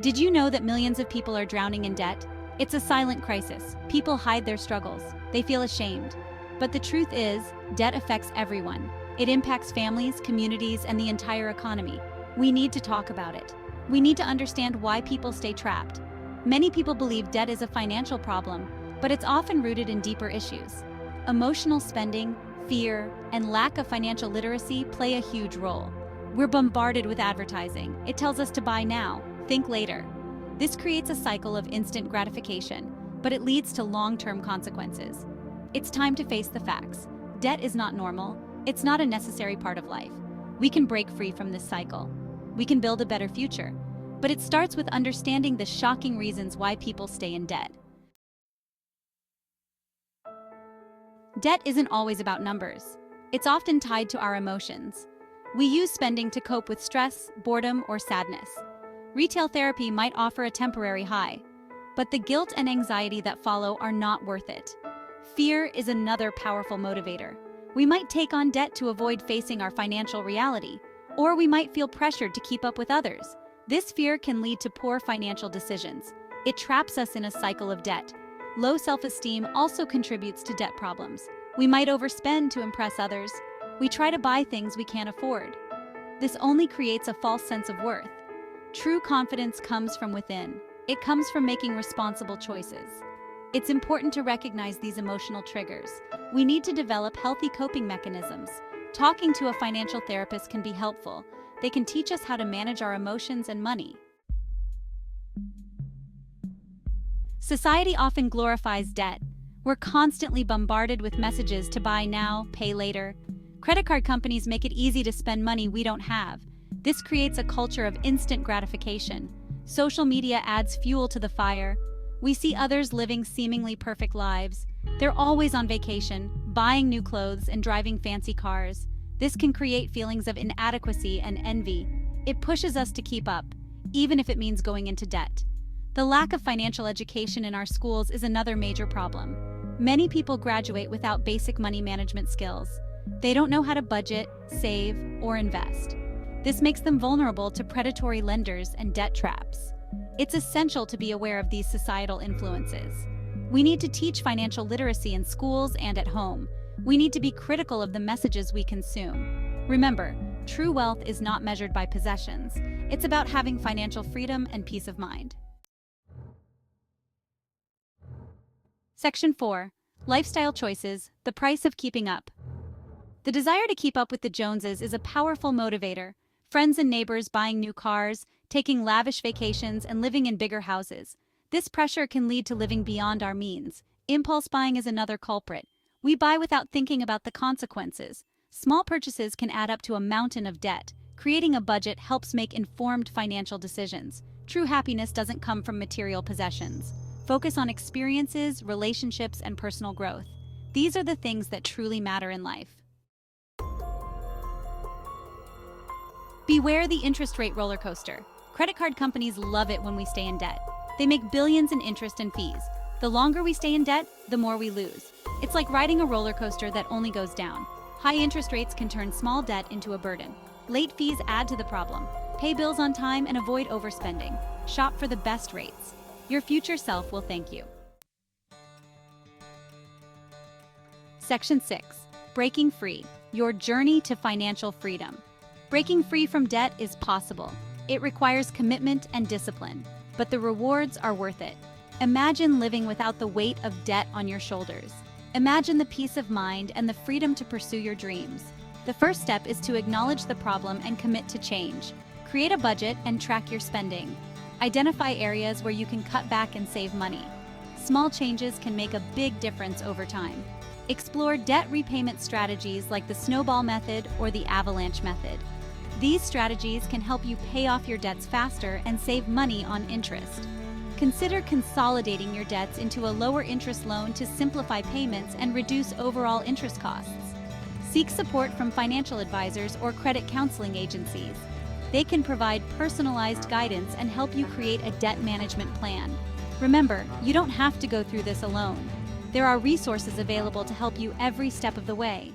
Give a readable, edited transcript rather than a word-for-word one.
Did you know that millions of people are drowning in debt? It's a silent crisis. People hide their struggles. They feel ashamed. But the truth is, debt affects everyone. It impacts families, communities, and the entire economy. We need to talk about it. We need to understand why people stay trapped. Many people believe debt is a financial problem, but it's often rooted in deeper issues. Emotional spending, fear, and lack of financial literacy play a huge role. We're bombarded with advertising. It tells us to buy now, think later. This creates a cycle of instant gratification, but it leads to long-term consequences. It's time to face the facts. Debt is not normal. It's not a necessary part of life. We can break free from this cycle. We can build a better future. But it starts with understanding the shocking reasons why people stay in debt. Debt isn't always about numbers. It's often tied to our emotions. We use spending to cope with stress, boredom, or sadness. Retail therapy might offer a temporary high, but the guilt and anxiety that follow are not worth it. Fear is another powerful motivator. We might take on debt to avoid facing our financial reality, or we might feel pressured to keep up with others. This fear can lead to poor financial decisions. It traps us in a cycle of debt. Low self-esteem also contributes to debt problems. We might overspend to impress others. We try to buy things we can't afford. This only creates a false sense of worth. True confidence comes from within. It comes from making responsible choices. It's important to recognize these emotional triggers. We need to develop healthy coping mechanisms. Talking to a financial therapist can be helpful. They can teach us how to manage our emotions and money. Society often glorifies debt. We're constantly bombarded with messages to buy now, pay later. Credit card companies make it easy to spend money we don't have. This creates a culture of instant gratification. Social media adds fuel to the fire. We see others living seemingly perfect lives. They're always on vacation, buying new clothes and driving fancy cars. This can create feelings of inadequacy and envy. It pushes us to keep up, even if it means going into debt. The lack of financial education in our schools is another major problem. Many people graduate without basic money management skills. They don't know how to budget, save, or invest. This makes them vulnerable to predatory lenders and debt traps. It's essential to be aware of these societal influences. We need to teach financial literacy in schools and at home. We need to be critical of the messages we consume. Remember, true wealth is not measured by possessions. It's about having financial freedom and peace of mind. Section 4. Lifestyle choices, the price of keeping up. The desire to keep up with the Joneses is a powerful motivator. Friends and neighbors buying new cars, taking lavish vacations, and living in bigger houses. This pressure can lead to living beyond our means. Impulse buying is another culprit. We buy without thinking about the consequences. Small purchases can add up to a mountain of debt. Creating a budget helps make informed financial decisions. True happiness doesn't come from material possessions. Focus on experiences, relationships, and personal growth. These are the things that truly matter in life. Beware the interest rate roller coaster. Credit card companies love it when we stay in debt. They make billions in interest and fees. The longer we stay in debt, the more we lose. It's like riding a roller coaster that only goes down. High interest rates can turn small debt into a burden. Late fees add to the problem. Pay bills on time and avoid overspending. Shop for the best rates. Your future self will thank you. Section 6. Breaking free. Your journey to financial freedom. Breaking free from debt is possible. It requires commitment and discipline, but the rewards are worth it. Imagine living without the weight of debt on your shoulders. Imagine the peace of mind and the freedom to pursue your dreams. The first step is to acknowledge the problem and commit to change. Create a budget and track your spending. Identify areas where you can cut back and save money. Small changes can make a big difference over time. Explore debt repayment strategies like the snowball method or the avalanche method. These strategies can help you pay off your debts faster and save money on interest. Consider consolidating your debts into a lower interest loan to simplify payments and reduce overall interest costs. Seek support from financial advisors or credit counseling agencies. They can provide personalized guidance and help you create a debt management plan. Remember, you don't have to go through this alone. There are resources available to help you every step of the way.